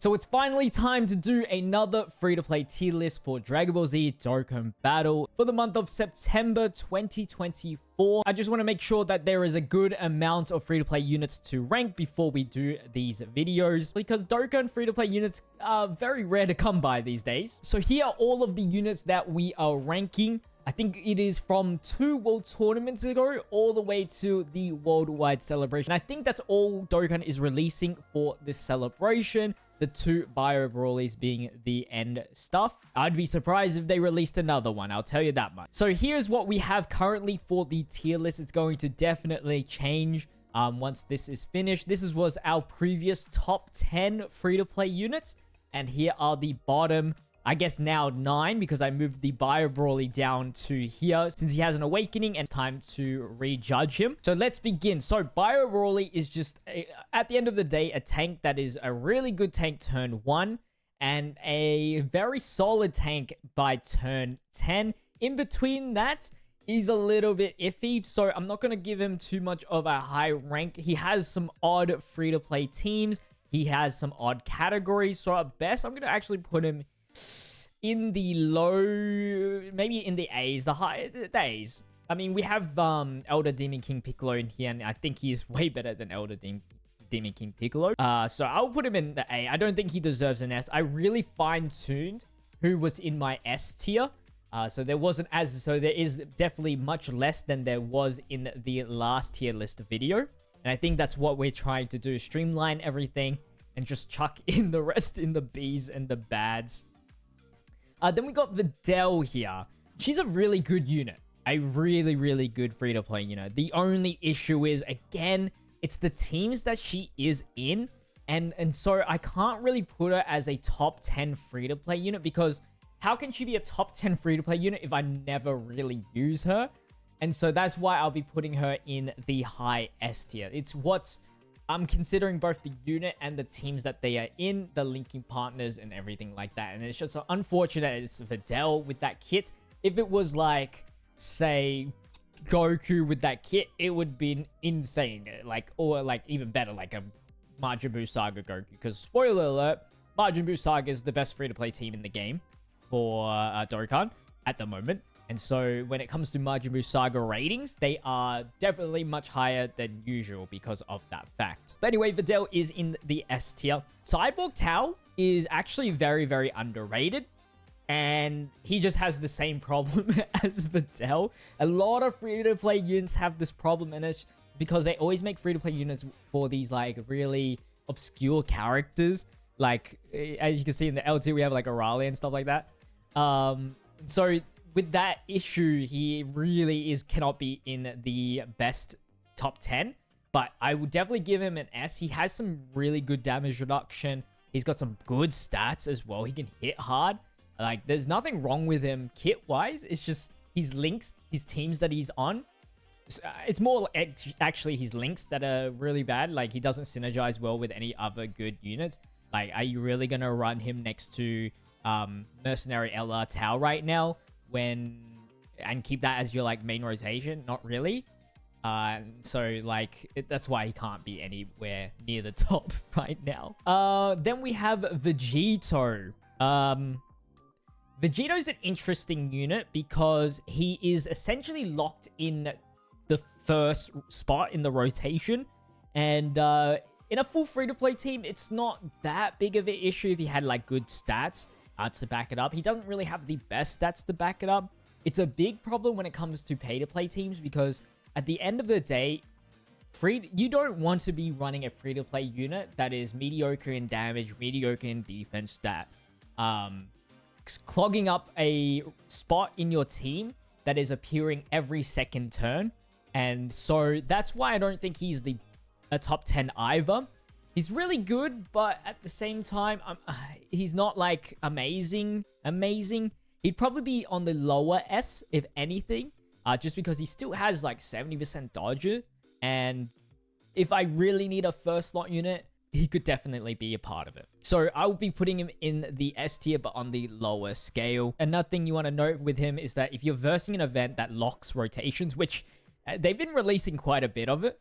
So it's finally time to do another free-to-play tier list for Dragon Ball Z Dokkan Battle for the month of September 2024. I just want to make sure that there is a good amount of free-to-play units to rank before we do these videos, because Dokkan free-to-play units are very rare to come by these days. So here are all of the units that we are ranking. I think it is from 2 World Tournaments ago all the way to the Worldwide Celebration. I think that's all Dokkan is releasing for this celebration. The 2 Bio Brawlies being the end stuff. I'd be surprised if they released another one, I'll tell you that much. So here's what we have currently for the tier list. It's going to definitely change once this is finished. This was our previous top 10 free-to-play units. And here are the bottom, I guess now 9, because I moved the Bio Brawly down to here since he has an awakening and it's time to rejudge him. So let's begin. So Bio Brawly is just, at the end of the day, a tank that is a really good tank turn 1 and a very solid tank by turn 10. In between that, he's a little bit iffy, so I'm not going to give him too much of a high rank. He has some odd free-to-play teams. He has some odd categories. So at best, I'm going to actually put him in the low, maybe in the A's, the A's. I mean, we have Elder Demon King Piccolo in here, and I think he is way better than Elder Demon King Piccolo. So I'll put him in the A. I don't think he deserves an S. I really fine-tuned who was in my S tier. So there is definitely much less than there was in the last tier list video. And I think that's what we're trying to do, streamline everything and just chuck in the rest in the B's and the bads. Then we got Videl here. She's a really good unit. A really, really good free-to-play unit. The only issue is, again, it's the teams that she is in. And so I can't really put her as a top 10 free-to-play unit, because how can she be a top 10 free-to-play unit if I never really use her? And so that's why I'll be putting her in the high S tier. It's what's... I'm considering both the unit and the teams that they are in, the linking partners and everything like that. And it's just unfortunate it's Videl with that kit. If it was like, say, Goku with that kit, it would be insane. Or even better, like a Majin Buu Saga Goku. Because spoiler alert, Majin Buu Saga is the best free-to-play team in the game for Dokkan at the moment. And so when it comes to Majin Buu Saga ratings, they are definitely much higher than usual because of that fact. But anyway, Videl is in the S tier. Cyborg Tao is actually very, very underrated. And he just has the same problem as Videl. A lot of free-to-play units have this problem, and it's because they always make free-to-play units for these like really obscure characters. Like, as you can see in the LT, we have like Aurelia and stuff like that. So with that issue, he really cannot be in the best top 10. But I would definitely give him an S. He has some really good damage reduction. He's got some good stats as well. He can hit hard. Like, there's nothing wrong with him kit-wise. It's just his links, his teams that he's on. It's more actually his links that are really bad. Like, he doesn't synergize well with any other good units. Like, are you really going to run him next to Mercenary LR Tau right now? And keep that as your like main rotation? Not really. So like that's why he can't be anywhere near the top right now. Then we have Vegito. Vegito's an interesting unit because he is essentially locked in the first spot in the rotation, and in a full free-to-play team, it's not that big of an issue if he had like good stats to back it up. He doesn't really have the best stats to back it up. It's a big problem when it comes to pay-to-play teams, because at the end of the day, you don't want to be running a free-to-play unit that is mediocre in damage, mediocre in defense, that clogging up a spot in your team that is appearing every second turn. And so that's why I don't think he's a top 10 either. He's really good, but at the same time, he's not like amazing. He'd probably be on the lower S, if anything, just because he still has like 70% dodger. And if I really need a first slot unit, he could definitely be a part of it. So I will be putting him in the S tier, but on the lower scale. Another thing you want to note with him is that if you're versing an event that locks rotations, which they've been releasing quite a bit of it,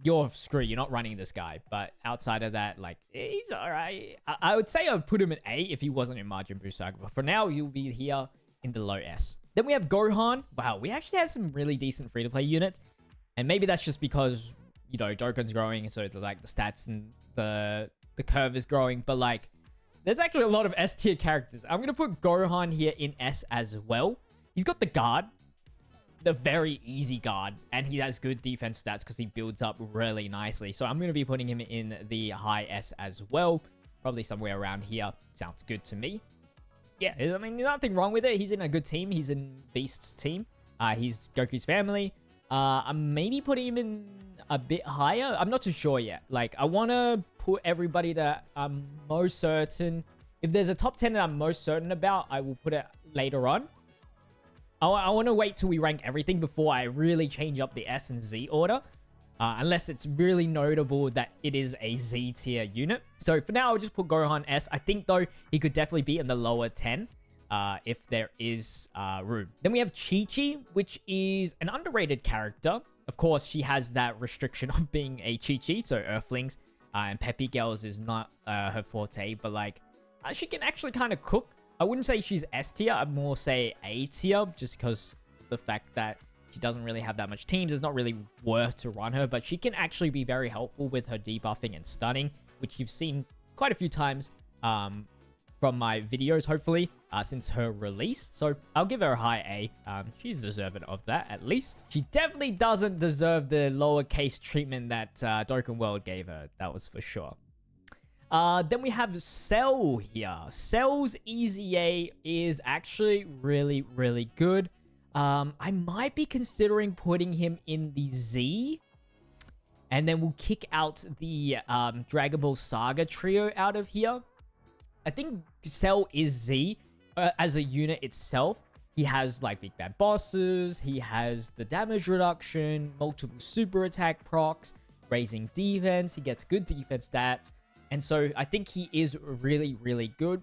you're screwed. You're not running this guy. But outside of that, like, he's all right. I would say I would put him in A if he wasn't in Majin Buu Saga. But for now, he'll be here in the low S. Then we have Gohan. Wow, we actually have some really decent free-to-play units. And maybe that's just because, you know, Dokkan's growing. So, the stats and the curve is growing. But, like, there's actually a lot of S tier characters. I'm going to put Gohan here in S as well. He's got the guard. The very easy guard, and he has good defense stats because he builds up really nicely. So I'm going to be putting him in the high S as well, probably somewhere around here. Sounds good to me. Yeah, I mean, there's nothing wrong with it. He's in a good team. He's in Beast's team. He's Goku's family. I'm maybe putting him in a bit higher. I'm not too sure yet. Like, I want to put everybody that I'm most certain. If there's a top 10 that I'm most certain about, I will put it later on. I want to wait till we rank everything before I really change up the S and Z order. Unless it's really notable that it is a Z tier unit. So for now, I'll just put Gohan S. I think, though, he could definitely be in the lower 10 if there is room. Then we have Chi-Chi, which is an underrated character. Of course, she has that restriction of being a Chi-Chi, so Earthlings. And Peppy Girls is not her forte, but, like, she can actually kind of cook. I wouldn't say she's S tier. I'd more say A tier, just because the fact that she doesn't really have that much teams. It's not really worth to run her, but she can actually be very helpful with her debuffing and stunning, which you've seen quite a few times from my videos, hopefully, since her release. So I'll give her a high A. She's deserving of that, at least. She definitely doesn't deserve the lowercase treatment that Dokkan World gave her. That was for sure. Then we have Cell here. Cell's Easy A is actually really, really good. I might be considering putting him in the Z. And then we'll kick out the Dragon Ball Saga trio out of here. I think Cell is Z as a unit itself. He has, like, big bad bosses. He has the damage reduction, multiple super attack procs, raising defense. He gets good defense stats. And so I think he is really, really good.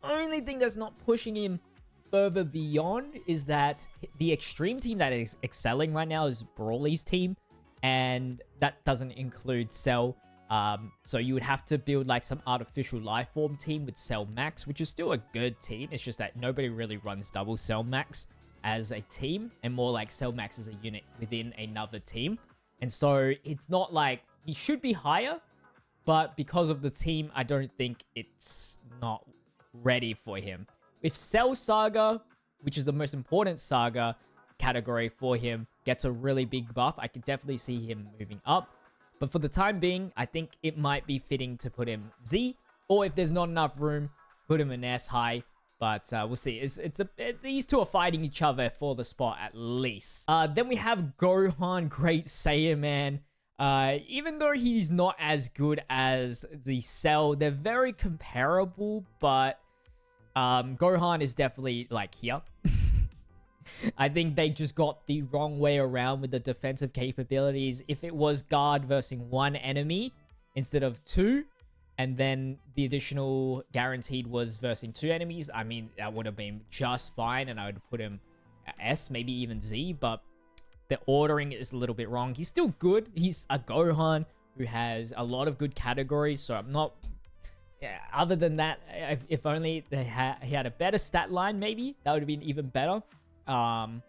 Only thing that's not pushing him further beyond is that the extreme team that is excelling right now is Broly's team. And that doesn't include Cell. So you would have to build, like, some artificial life form team with Cell Max, which is still a good team. It's just that nobody really runs double Cell Max as a team, and more like Cell Max as a unit within another team. And so it's not like he should be higher. But because of the team, I don't think it's not ready for him. If Cell Saga, which is the most important Saga category for him, gets a really big buff, I could definitely see him moving up. But for the time being, I think it might be fitting to put him Z. Or if there's not enough room, put him in S high. But we'll see. These two are fighting each other for the spot at least. Then we have Gohan Great Saiyaman. Even though he's not as good as the Cell, they're very comparable, but Gohan is definitely, like, here. I think they just got the wrong way around with the defensive capabilities. If it was guard versus one enemy instead of two, and then the additional guaranteed was versus two enemies, I mean, that would have been just fine, and I would put him at S, maybe even Z, but the ordering is a little bit wrong. He's still good. He's a Gohan who has a lot of good categories, so I'm not... Yeah, other than that, if only he had a better stat line, maybe, that would have been even better. And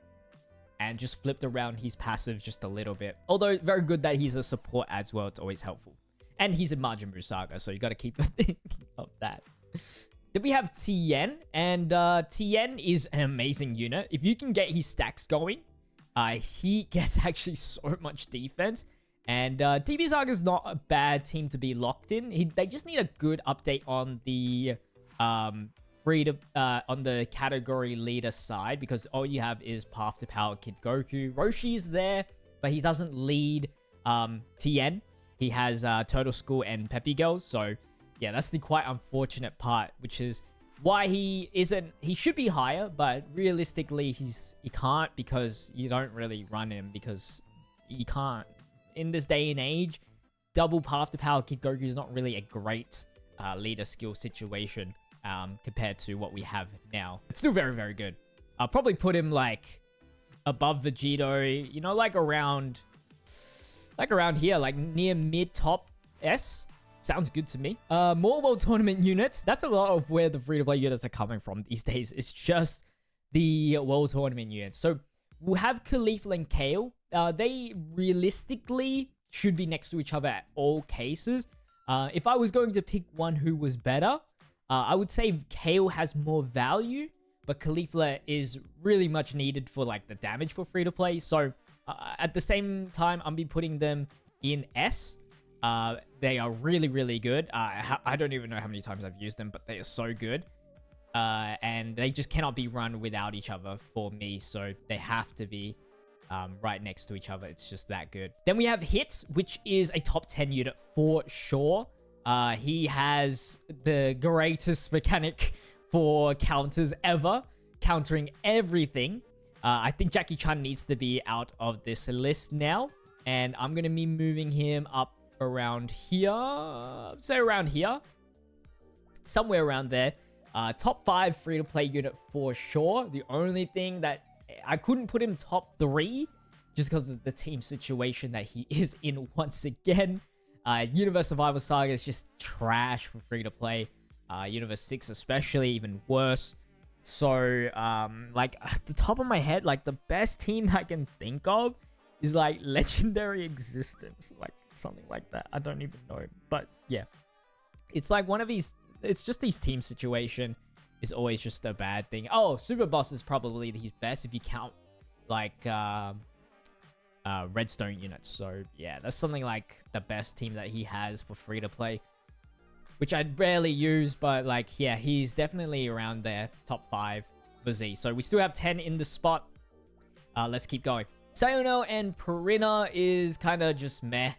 just flipped around his passive just a little bit. Although, very good that he's a support as well. It's always helpful. And he's in Majin Buu Saga, so you got to keep thinking of that. Then we have Tien, and Tien is an amazing unit. If you can get his stacks going, he gets actually so much defense. And DB Saga is not a bad team to be locked in. They just need a good update on the on the category leader side, because all you have is Path to Power Kid Goku. Roshi is there, but he doesn't lead Tien. He has Turtle School and Peppy Girls. So yeah, that's the quite unfortunate part, which is why he should be higher, but realistically he can't, because you don't really run him, because you can't. In this day and age, double Path to Power Kid Goku is not really a great leader skill situation compared to what we have now. It's still very, very good. I'll probably put him, like, above Vegito, you know, like around Like around here, like near mid top S. Sounds good to me. More World Tournament units. That's a lot of where the free-to-play units are coming from these days. It's just the World Tournament units. So we'll have Khalifa and Kale. They realistically should be next to each other at all cases. If I was going to pick one who was better, I would say Kale has more value, but Khalifa is really much needed for like the damage for free-to-play. So at the same time, I'll be putting them in S. They are really, really good. I don't even know how many times I've used them, but they are so good. And they just cannot be run without each other for me. So they have to be right next to each other. It's just that good. Then we have Hits, which is a top 10 unit for sure. He has the greatest mechanic for counters ever, countering everything. I think Jackie Chan needs to be out of this list now. And I'm going to be moving him up around here. Say around here. Somewhere around there. Top 5 free-to-play unit for sure. The only thing that I couldn't put him top 3 just because of the team situation that he is in once again. Universe Survival Saga is just trash for free-to-play. Universe 6 especially, even worse. So, like, at the top of my head, like, the best team I can think of is, like, Legendary Existence. Like, something like that. I don't even know. But, yeah. It's like one of these... It's just these team situation is always just a bad thing. Oh, Super Boss is probably his best if you count, like, Redstone units. So, yeah, that's something like the best team that he has for free-to-play. Which I'd rarely use, but, like, yeah, he's definitely around there. Top 5 for Z. So, we still have 10 in the spot. Let's keep going. Sayonel and Purina is kind of just meh.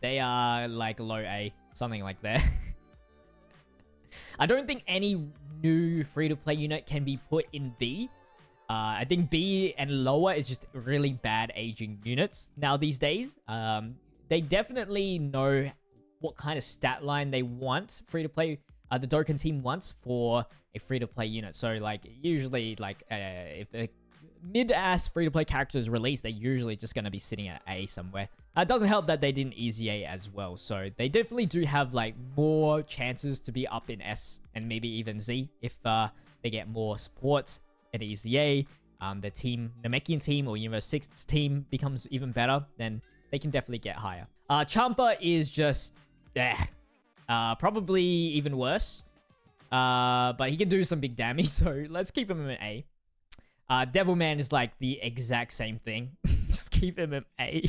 They are, like, low A. Something like that. I don't think any new free-to-play unit can be put in B. I think B and lower is just really bad aging units now these days. They definitely know what kind of stat line they want free-to-play, the Dokkan team wants for a free-to-play unit. So, like, usually, like, if a mid-ass free-to-play character is released, they're usually just going to be sitting at A somewhere. It doesn't help that they didn't easy A as well. So, they definitely do have, like, more chances to be up in S and maybe even Z if they get more support at easy A. The team, Namekian team or Universe 6 team becomes even better, then they can definitely get higher. Champa is just... probably even worse. But he can do some big damage, so let's keep him in A. Devilman is like the exact same thing. Just keep him in A.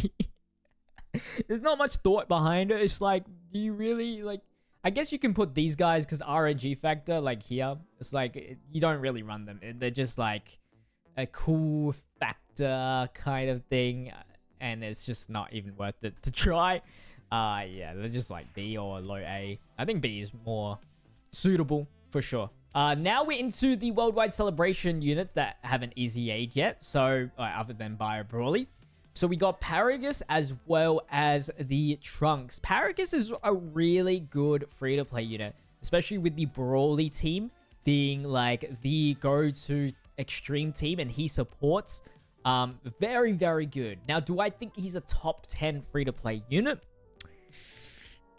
There's not much thought behind it. It's like, do you really, like... I guess you can put these guys, because RNG factor, like here, it's like, you don't really run them. They're just like a cool factor kind of thing, and it's just not even worth it to try. Yeah, they're just like B or low A. I think B is more suitable for sure. Now we're into the Worldwide Celebration units that haven't easy age yet. So, other than Bio Brawly. So we got Paragus as well as the Trunks. Paragus is a really good free-to-play unit, especially with the Brawly team being like the go-to extreme team, and he supports. Very, very good. Now, do I think he's a top 10 free-to-play unit?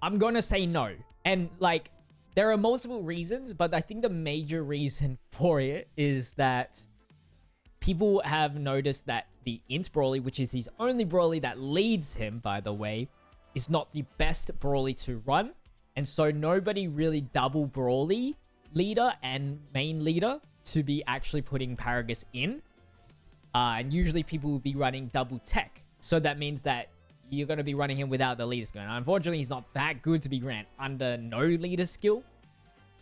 I'm gonna say no. And, like, there are multiple reasons, but I think the major reason for it is that people have noticed that the Int Brawly, which is his only Brawly that leads him, by the way, is not the best Brawly to run. And so nobody really double Brawly leader and main leader to be actually putting Paragus in. And usually people will be running double tech. So that means that you're going to be running him without the leader skill. And unfortunately, he's not that good to be ran under no leader skill.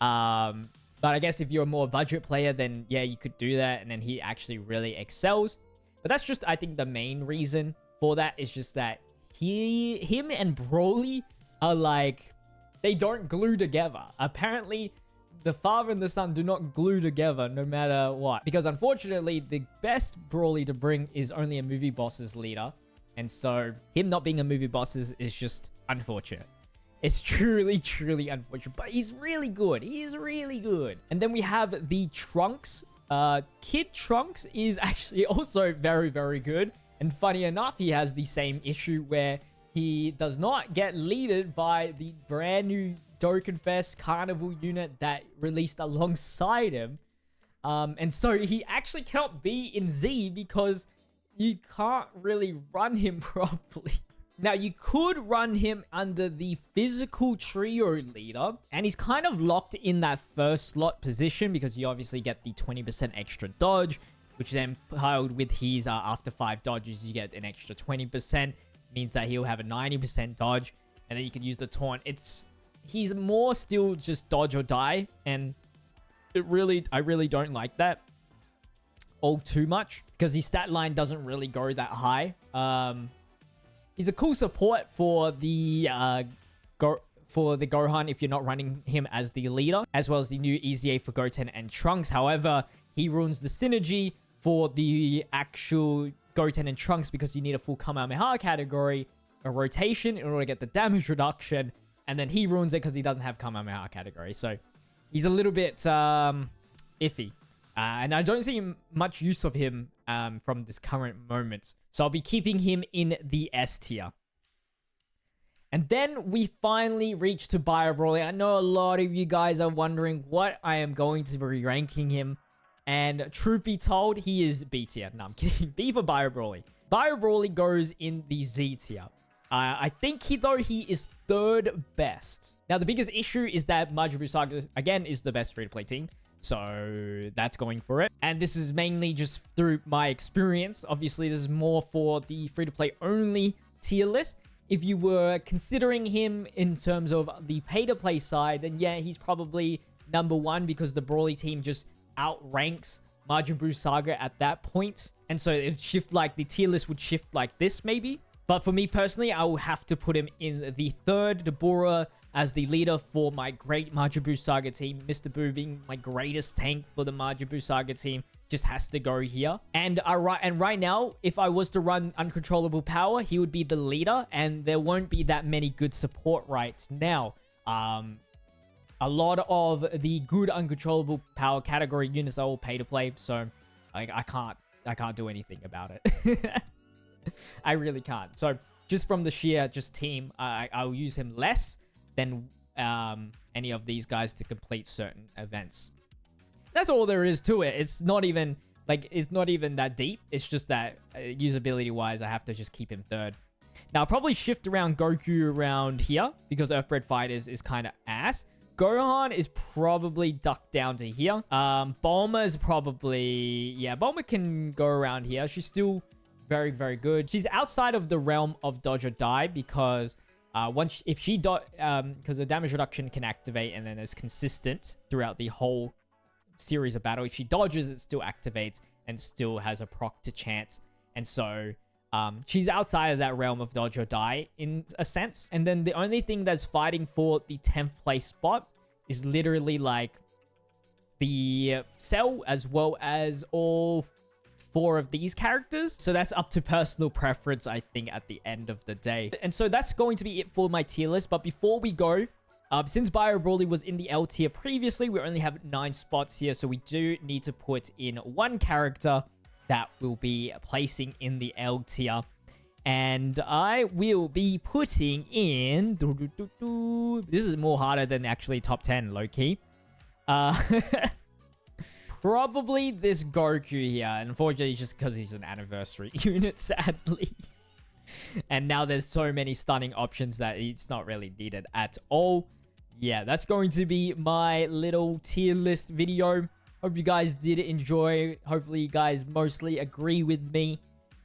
But I guess if you're a more budget player, then yeah, you could do that. And then he actually really excels. But that's just, I think, the main reason for that is just that him and Broly are like, they don't glue together. Apparently, the father and the son do not glue together no matter what. Because unfortunately, the best Broly to bring is only a movie boss's leader. And so, him not being a movie boss is just unfortunate. It's truly, truly unfortunate. But he's really good. He is really good. And then we have the Trunks. Kid Trunks is actually also very, very good. And funny enough, he has the same issue where he does not get leaded by the brand new Dokkan Fest Carnival unit that released alongside him. And so he actually cannot be in Z because you can't really run him properly. Now, you could run him under the physical trio leader, and he's kind of locked in that first slot position because you obviously get the 20% extra dodge, which then piled with his after 5 dodges, you get an extra 20%. Means that he'll have a 90% dodge, and then you can use the taunt. He's more still just dodge or die, and I really don't like that all too much because his stat line doesn't really go that high. He's a cool support for the Gohan if you're not running him as the leader, as well as the new EZA for Goten and Trunks. However, he ruins the synergy for the actual Goten and Trunks because you need a full Kamehameha category, a rotation in order to get the damage reduction, and then he ruins it because he doesn't have Kamehameha category. So he's a little bit iffy. And I don't see much use of him from this current moment. So I'll be keeping him in the S tier. And then we finally reach to Bio Broly. I know a lot of you guys are wondering what I am going to be ranking him. And truth be told, he is B tier. No, I'm kidding. B for Bio Broly. Bio Broly goes in the Z tier. I think he is third best. Now, the biggest issue is that Majin Buu Saga, again, is the best free-to-play team. So that's going for it. And this is mainly just through my experience. Obviously, this is more for the free-to-play only tier list. If you were considering him in terms of the pay-to-play side, then yeah, he's probably number 1 because the Broly team just outranks Majin Buu Saga at that point. And so it would shift like the tier list would shift like this maybe. But for me personally, I will have to put him in the third, Dabura as the leader for my great Majin Buu Saga team. Mr. Buu being my greatest tank for the Majin Buu Saga team just has to go here. And right now, if I was to run Uncontrollable Power, he would be the leader, and there won't be that many good support right now. A lot of the good Uncontrollable Power category units are all pay to play, so I can't do anything about it. I really can't. So just from the sheer team, I'll use him less than any of these guys to complete certain events. That's all there is to it. It's not even that deep. It's just that usability wise, I have to just keep him third. Now I'll probably shift around Goku around here because Earthbred Fighters is kind of ass. Gohan is probably ducked down to here. Bulma is probably, yeah, Bulma can go around here. She's still very, very good. She's outside of the realm of dodge or die because because the damage reduction can activate and then it's consistent throughout the whole series of battle. If she dodges, it still activates and still has a proc to chance. And so she's outside of that realm of dodge or die in a sense. And then the only thing that's fighting for the 10th place spot is literally like the Cell as well as all 4 of these characters. So that's up to personal preference, I think, at the end of the day. And so that's going to be it for my tier list. But before we go, since Bio Broly was in the L tier previously, we only have 9 spots here. So we do need to put in 1 character that will be placing in the L tier. And I will be putting in... This is more harder than actually top 10, low-key. Probably this Goku here. Unfortunately, just because he's an anniversary unit, sadly. And now there's so many stunning options that it's not really needed at all. Yeah, that's going to be my little tier list video. Hope you guys did enjoy. Hopefully, you guys mostly agree with me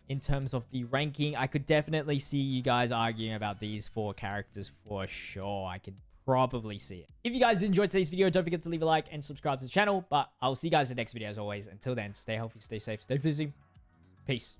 in terms of the ranking. I could definitely see you guys arguing about these 4 characters for sure. I could probably see it. If you guys did enjoy today's video, don't forget to leave a like and subscribe to the channel. But I'll see you guys in the next video as always. Until then, stay healthy, stay safe, stay busy. Peace.